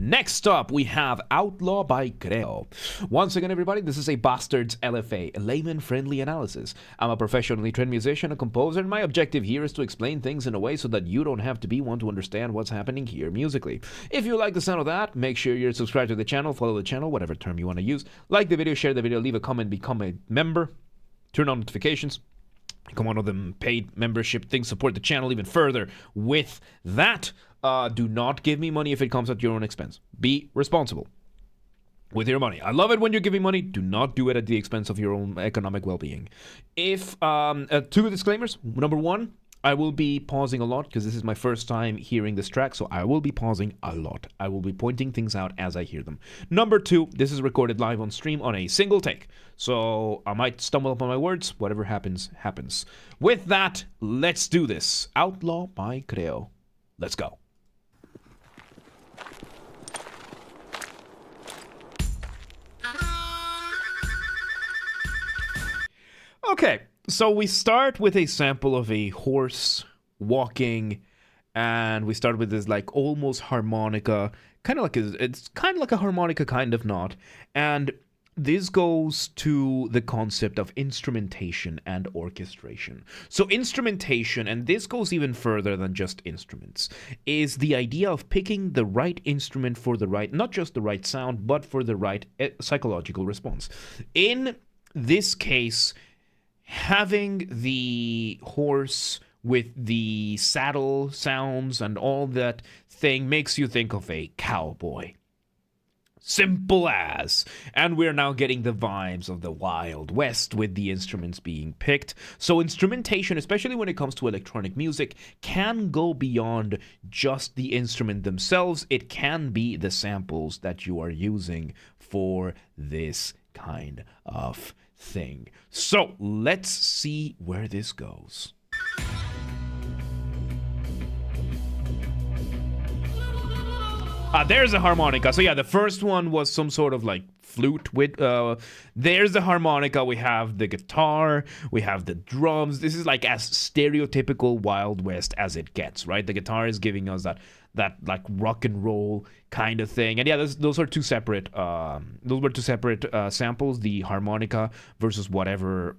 Next up, we have Outlaw by Creo. Once again, everybody, this is a Basterd's LFA, a layman-friendly analysis. I'm a professionally trained musician and composer, and my objective here is to explain things in a way so that you don't have to be one to understand what's happening here musically. If you like the sound of that, make sure you're subscribed to the channel, follow the channel, whatever term you want to use. Like the video, share the video, leave a comment, become a member, turn on notifications. Become one of them paid membership things, support the channel even further. With that, do not give me money if it comes at your own expense. Be responsible with your money. I love it when you're giving money. Do not do it at the expense of your own economic well-being. If two disclaimers. Number one, I will be pausing a lot because this is my first time hearing this track, so I will be pausing a lot. I will be pointing things out as I hear them. Number two, this is recorded live on stream on a single take, so I might stumble upon my words. Whatever happens, happens. With that, let's do this. Outlaw by Creo. Let's go. Okay. So we start with a sample of a horse walking, and we start with this like almost harmonica, it's kind of like a harmonica, kind of not. And this goes to the concept of instrumentation and orchestration. So instrumentation, and this goes even further than just instruments, is the idea of picking the right instrument for the right, not just the right sound, but for the right psychological response. In this case, having the horse with the saddle sounds and all that thing makes you think of a cowboy. Simple as. And we're now getting the vibes of the Wild West with the instruments being picked. So instrumentation, especially when it comes to electronic music, can go beyond just the instrument themselves. It can be the samples that you are using for this kind of thing. So let's see where this goes. There's a harmonica. So yeah, the first one was some sort of like flute with there's the harmonica, we have the guitar, we have the drums. This is like as stereotypical Wild West as it gets, right? The guitar is giving us that like rock and roll kind of thing. And yeah, those are two separate samples, the harmonica versus whatever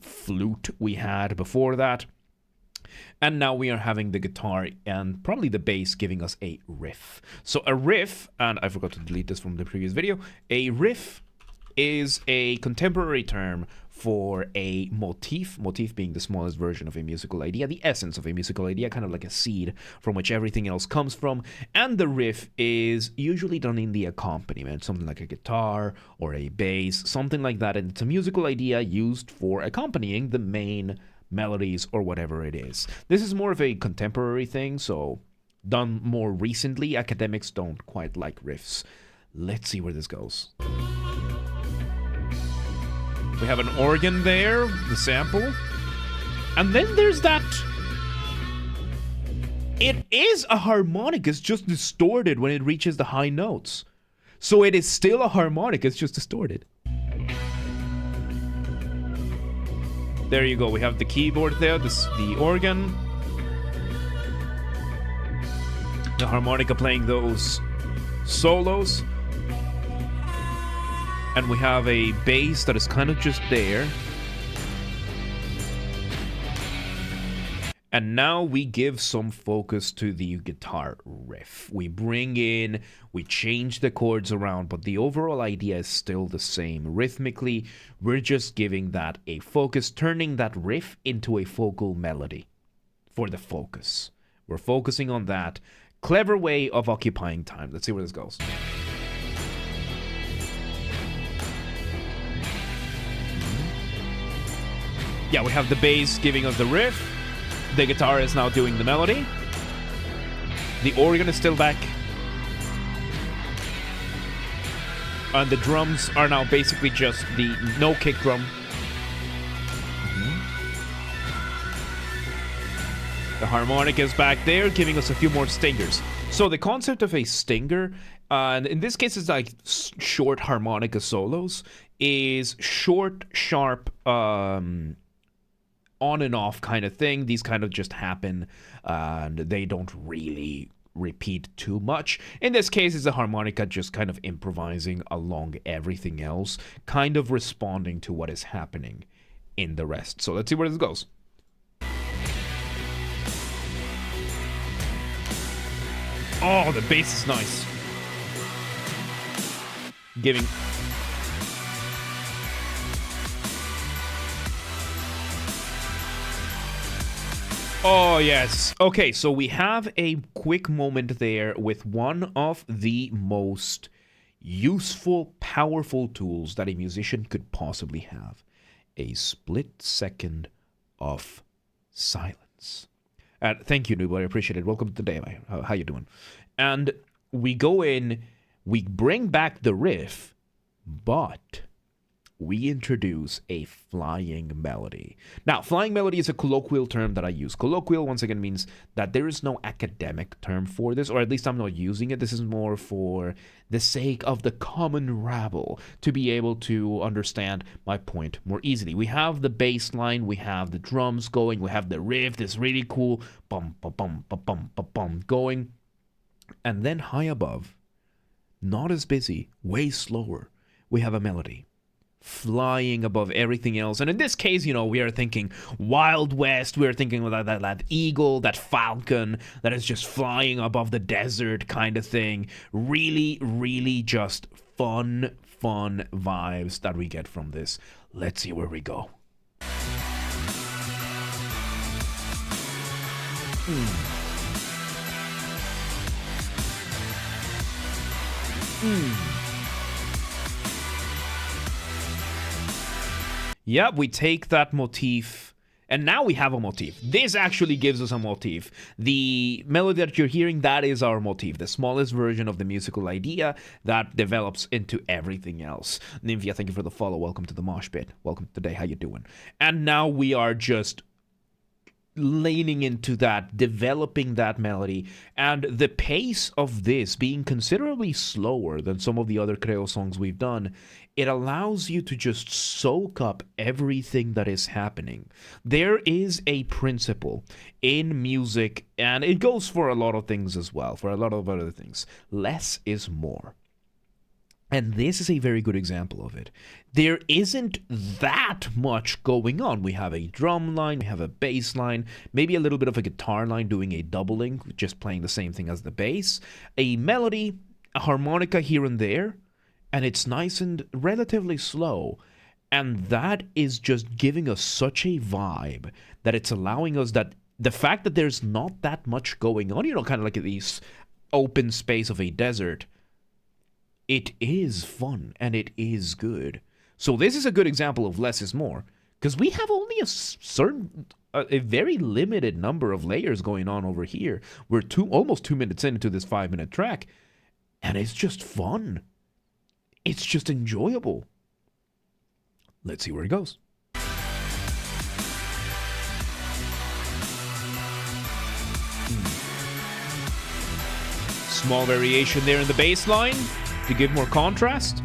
flute we had before that. And now we are having the guitar and probably the bass giving us a riff. So a riff, and I forgot to delete this from the previous video, a riff is a contemporary term for a motif being the smallest version of a musical idea, the essence of a musical idea, kind of like a seed from which everything else comes from. And the riff is usually done in the accompaniment, something like a guitar or a bass, something like that. And it's a musical idea used for accompanying the main melodies or whatever it is. This is more of a contemporary thing, so done more recently. Academics don't quite like riffs. Let's see where this goes. We have an organ there, the sample. And then there's that. It is a harmonic, it's just distorted when it reaches the high notes. So it is still a harmonic, it's just distorted. There you go, we have the keyboard there, the organ. The harmonica playing those solos. And we have a bass that is kind of just there. And now we give some focus to the guitar riff. We bring in, we change the chords around, but the overall idea is still the same. Rhythmically, we're just giving that a focus, turning that riff into a focal melody for the focus. We're focusing on that. Clever way of occupying time. Let's see where this goes. Yeah, we have the bass giving us the riff. The guitar is now doing the melody. The organ is still back. And the drums are now basically just the no kick drum. The harmonica is back there, giving us a few more stingers. So the concept of a stinger, and in this case it's like short harmonica solos, is short, sharp, on and off kind of thing. These kind of just happen, and they don't really repeat too much. In this case, it's a harmonica just kind of improvising along everything else, kind of responding to what is happening in the rest. So let's see where this goes. Oh, the bass is nice. Giving... Oh, yes. Okay, so we have a quick moment there with one of the most useful, powerful tools that a musician could possibly have. A split second of silence. Thank you, Noob. I appreciate it. Welcome to the day. How you doing? And we go in, we bring back the riff, but we introduce a flying melody. Now, flying melody is a colloquial term that I use. Colloquial, once again, means that there is no academic term for this, or at least I'm not using it. This is more for the sake of the common rabble to be able to understand my point more easily. We have the bass line, we have the drums going, we have the riff, this really cool bum, bum, bum, bum, bum, bum, bum going. And then high above, not as busy, way slower, we have a melody flying above everything else. And in this case, you know, we are thinking Wild West. We are thinking about that eagle, that falcon that is just flying above the desert kind of thing. Really, really just fun vibes that we get from this. Let's see where we go. Yep, we take that motif, and now we have a motif. This actually gives us a motif. The melody that you're hearing, that is our motif, the smallest version of the musical idea that develops into everything else. Nymphia, thank you for the follow. Welcome to the mosh pit. Welcome today. How you doing? And now we are just leaning into that, developing that melody, and the pace of this being considerably slower than some of the other Creo songs we've done, it allows you to just soak up everything that is happening. There is a principle in music, and it goes for a lot of things as well, for a lot of other things. Less is more. And this is a very good example of it. There isn't that much going on. We have a drum line, we have a bass line, maybe a little bit of a guitar line doing a doubling, just playing the same thing as the bass, a melody, a harmonica here and there, and it's nice and relatively slow. And that is just giving us such a vibe that it's allowing us that the fact that there's not that much going on, you know, kind of like this open space of a desert, it is fun and it is good. So this is a good example of less is more, because we have only a very limited number of layers going on over here. We're almost 2 minutes into this 5-minute track, and it's just fun. It's just enjoyable. Let's see where it goes. Small variation there in the bass line to give more contrast.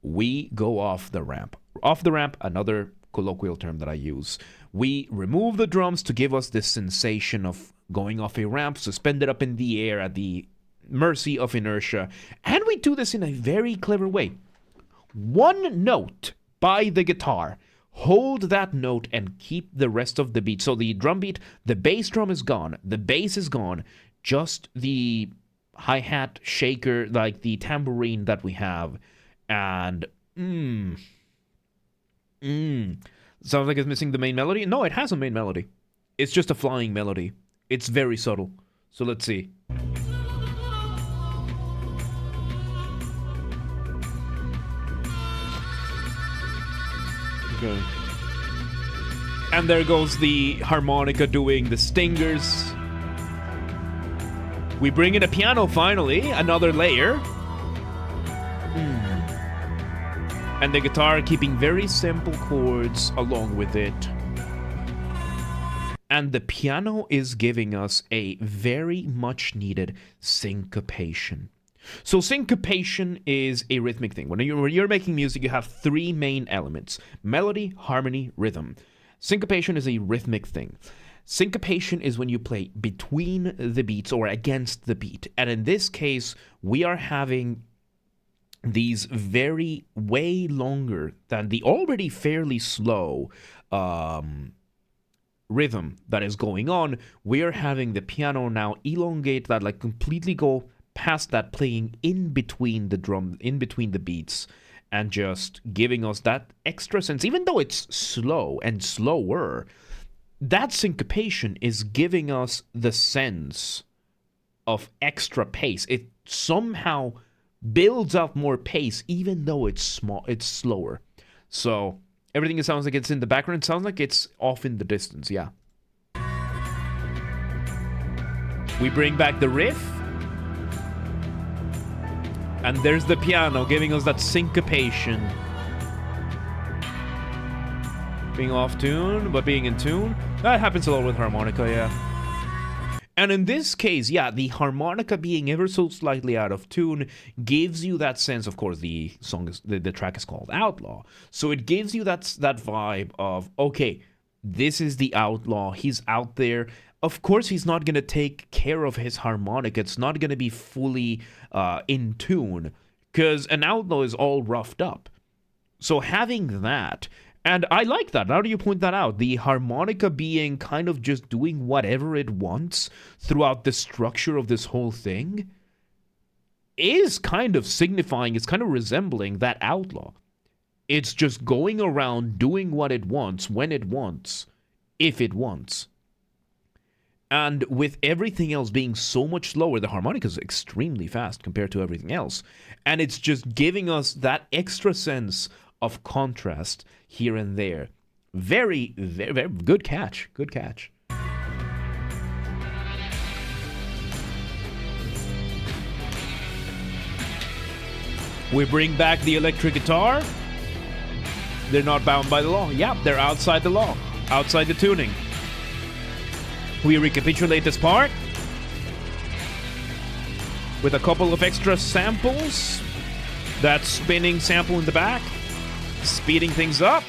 We go off the ramp. Off the ramp, another colloquial term that I use. We remove the drums to give us this sensation of going off a ramp, suspended up in the air at the mercy of inertia. And we do this in a very clever way. One note by the guitar. Hold that note and keep the rest of the beat. So the drum beat, the bass drum is gone. The bass is gone. Just the hi-hat shaker, like the tambourine that we have. And, sounds like it's missing the main melody. No, it has a main melody. It's just a flying melody. It's very subtle. So let's see. Okay. And there goes the harmonica doing the stingers. We bring in a piano finally, another layer. And the guitar keeping very simple chords along with it. And the piano is giving us a very much needed syncopation. So syncopation is a rhythmic thing. When you're making music, you have three main elements: melody, harmony, rhythm. Syncopation is a rhythmic thing. Syncopation is when you play between the beats or against the beat. And in this case, we are having these way longer than the already fairly slow rhythm that is going on. We're having the piano now elongate that, like completely go past that, playing in between the drum, in between the beats, and just giving us that extra sense. Even though it's slow and slower, that syncopation is giving us the sense of extra pace. It somehow builds up more pace, even though it's slower. So everything sounds like it's in the background. It sounds like it's off in the distance, yeah. We bring back the riff. And there's the piano giving us that syncopation. Being off tune, but being in tune. That happens a lot with harmonica, yeah. And in this case, yeah, the harmonica being ever so slightly out of tune gives you that sense. Of course, the track is called Outlaw, so it gives you that vibe of, okay, this is the outlaw. He's out there. Of course, he's not gonna take care of his harmonica. It's not gonna be fully in tune, because an outlaw is all roughed up. So having that. And I like that. How do you point that out? The harmonica being kind of just doing whatever it wants throughout the structure of this whole thing is kind of signifying, it's kind of resembling that outlaw. It's just going around doing what it wants, when it wants, if it wants. And with everything else being so much slower, the harmonica is extremely fast compared to everything else. And it's just giving us that extra sense of contrast here and there. Very, very, very good catch. Good catch. We bring back the electric guitar. They're not bound by the law. Yeah, they're outside the law. Outside the tuning. We recapitulate this part with a couple of extra samples. That spinning sample in the back. Speeding things up.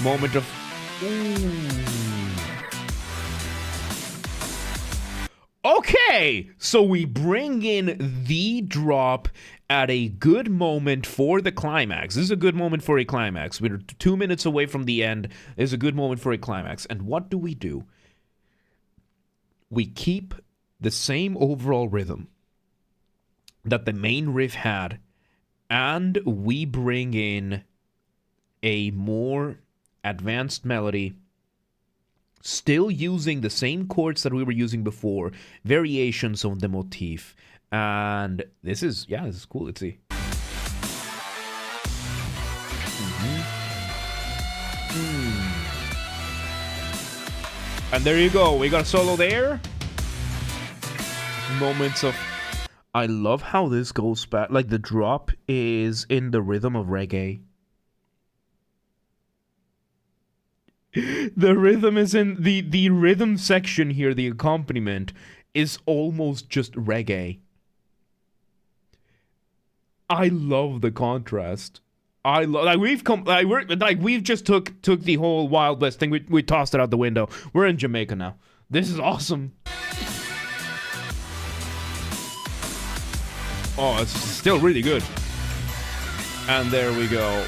Moment of... Ooh. Okay, so we bring in the drop at a good moment for the climax. This is a good moment for a climax. We're 2 minutes away from the end. This is a good moment for a climax. And what do? We keep the same overall rhythm that the main riff had, and we bring in a more advanced melody, still using the same chords that we were using before, variations on the motif. And this is cool. Let's see. And there you go. We got a solo there. Moments of... I love how this goes back. Like, the drop is in the rhythm of reggae. The rhythm is in... The rhythm section here, the accompaniment, is almost just reggae. I love the contrast. We've just took the whole Wild West thing. We tossed it out the window. We're in Jamaica now. This is awesome. Oh, it's still really good. And there we go.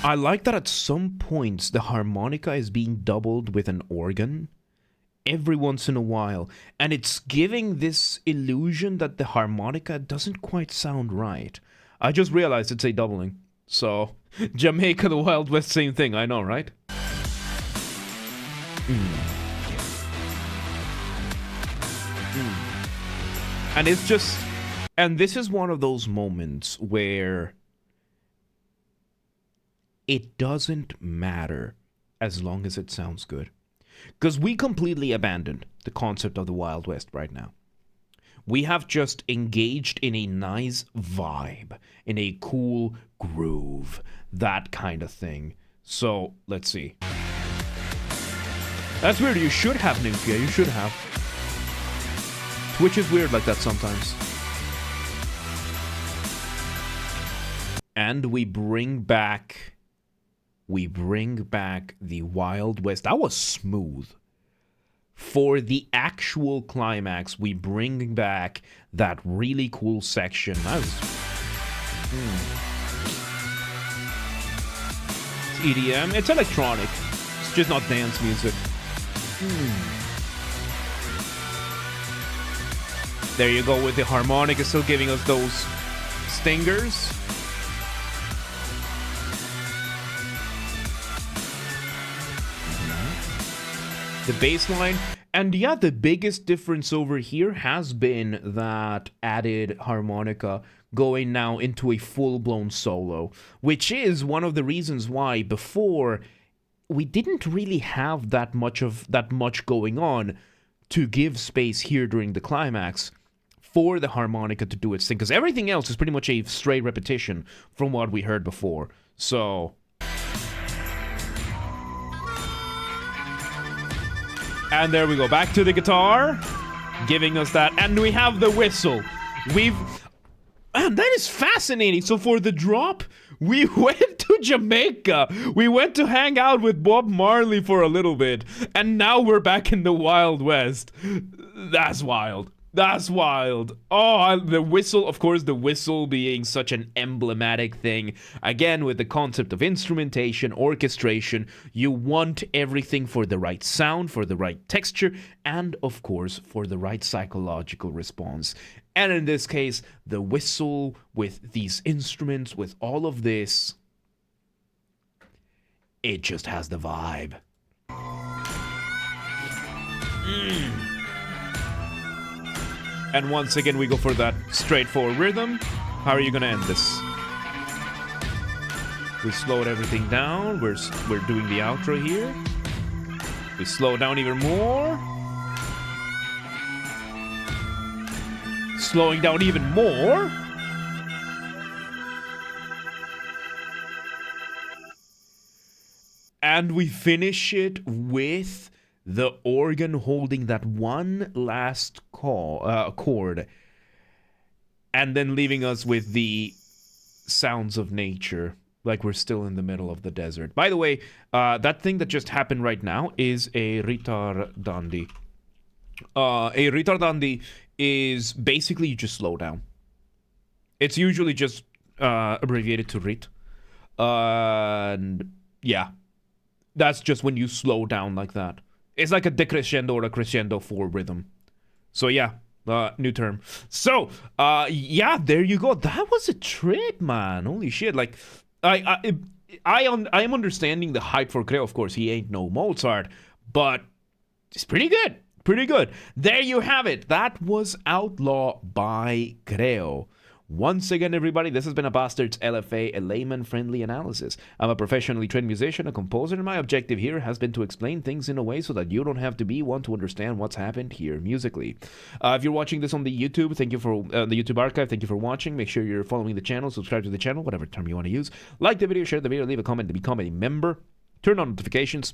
I like that at some points the harmonica is being doubled with an organ every once in a while. And it's giving this illusion that the harmonica doesn't quite sound right. I just realized it's a doubling. So, Jamaica, the Wild West, same thing. I know, right? And it's just... And this is one of those moments where it doesn't matter as long as it sounds good. Because we completely abandoned the concept of the Wild West right now. We have just engaged in a nice vibe, in a cool groove, that kind of thing. So, let's see. That's weird. You should have Nymphia. You should have. Twitch is weird like that sometimes. And we bring back we bring back the Wild West. That was smooth. For the actual climax, we bring back that really cool section. That was... It's EDM. It's electronic. It's just not dance music. There you go with the harmonica still giving us those stingers. The bass line. And yeah, the biggest difference over here has been that added harmonica going now into a full-blown solo, which is one of the reasons why before we didn't really have that much going on to give space here during the climax for the harmonica to do its thing, because everything else is pretty much a straight repetition from what we heard before. So and there we go, back to the guitar, giving us that, and we have the whistle. And that is fascinating. So for the drop, we went to Jamaica. We went to hang out with Bob Marley for a little bit, and now we're back in the Wild West. That's wild. That's wild. Oh, the whistle, of course, the whistle being such an emblematic thing. Again, with the concept of instrumentation, orchestration, you want everything for the right sound, for the right texture, and, of course, for the right psychological response. And in this case, the whistle with these instruments, with all of this, it just has the vibe. And once again, we go for that straightforward rhythm. How are you gonna end this? We slowed everything down. We're doing the outro here. We slow down even more. Slowing down even more. And we finish it with the organ holding that one last chord, and then leaving us with the sounds of nature, like we're still in the middle of the desert. By the way, that thing that just happened right now is a ritardandi. A ritardandi is basically you just slow down. It's usually just abbreviated to rit. And yeah, that's just when you slow down like that. It's like a decrescendo or a crescendo for rhythm. So yeah, new term. So yeah, there you go. That was a trip, man. Holy shit! Like, I am understanding the hype for Creo. Of course, he ain't no Mozart, but it's pretty good. Pretty good. There you have it. That was Outlaw by Creo. Once again, everybody, this has been a Basterd's LFA, a layman-friendly analysis. I'm a professionally trained musician, a composer, and my objective here has been to explain things in a way so that you don't have to be one to understand what's happened here musically. If you're watching this on the YouTube, thank you for the YouTube archive. Thank you for watching. Make sure you're following the channel, subscribe to the channel, whatever term you want to use. Like the video, share the video, leave a comment to become a member. Turn on notifications.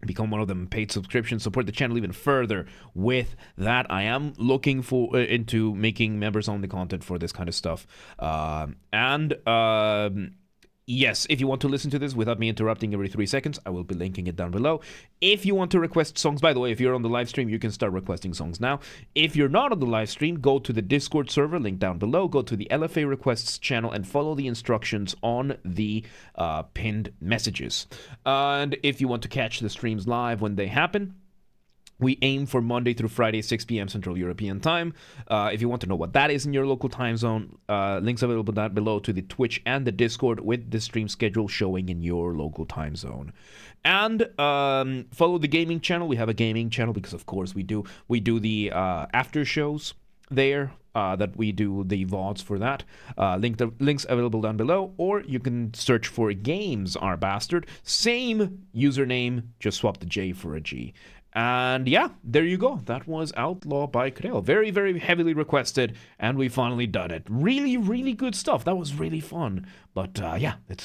Become one of them paid subscriptions, support the channel even further with that. I am looking for into making members only content for this kind of stuff. Yes, if you want to listen to this without me interrupting every 3 seconds, I will be linking it down below. If you want to request songs, by the way, if you're on the live stream, you can start requesting songs now. If you're not on the live stream, go to the Discord server, link down below, go to the LFA requests channel and follow the instructions on the pinned messages. And if you want to catch the streams live when they happen, we aim for Monday through Friday, 6 p.m. Central European Time. If you want to know what that is in your local time zone, links available down below to the Twitch and the Discord with the stream schedule showing in your local time zone. And follow the gaming channel. We have a gaming channel because, of course, we do the after shows there. That we do the VODs for that. Links available down below, or you can search for Games Are Basterd. Same username, just swap the J for a G. And yeah, there you go. That was Outlaw by Creo. Very, very heavily requested, and we finally done it. Really, really good stuff. That was really fun. But yeah, it's